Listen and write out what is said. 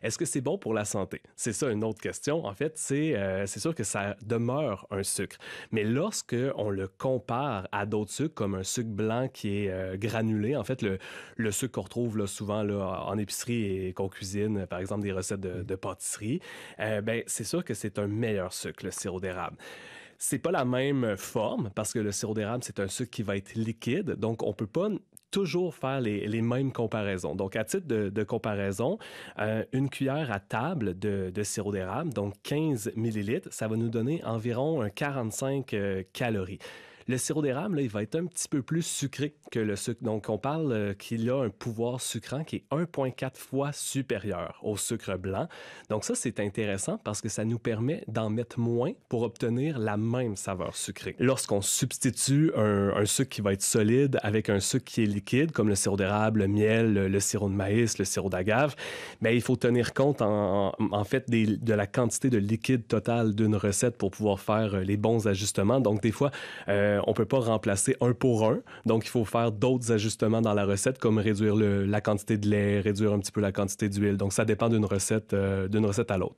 Est-ce que c'est bon pour la santé? C'est ça une autre question. En fait, c'est sûr que ça demeure un sucre. Mais lorsque on le compare à d'autres sucres, comme un sucre blanc qui est granulé, en fait, le sucre qu'on retrouve là, souvent là, en épicerie et qu'on cuisine, par exemple des recettes Mmh. de pâtisserie, ben, c'est sûr que c'est un meilleur sucre, le sirop d'érable. C'est pas la même forme parce que le sirop d'érable, c'est un sucre qui va être liquide, donc on peut pas toujours faire les mêmes comparaisons. Donc, à titre de comparaison, une cuillère à table de sirop d'érable, donc 15 millilitres, ça va nous donner environ 45 calories. Le sirop d'érable, là, il va être un petit peu plus sucré que le sucre. Donc, on parle qu'il a un pouvoir sucrant qui est 1,4 fois supérieur au sucre blanc. Donc ça, c'est intéressant parce que ça nous permet d'en mettre moins pour obtenir la même saveur sucrée. Lorsqu'on substitue un sucre qui va être solide avec un sucre qui est liquide, comme le sirop d'érable, le miel, le sirop de maïs, le sirop d'agave, ben, il faut tenir compte en fait de la quantité de liquide total d'une recette pour pouvoir faire les bons ajustements. Donc des fois, on peut pas remplacer un pour un. Donc il faut faire d'autres ajustements dans la recette, comme réduire la quantité de lait, réduire un petit peu la quantité d'huile. Donc ça dépend d'une recette à l'autre.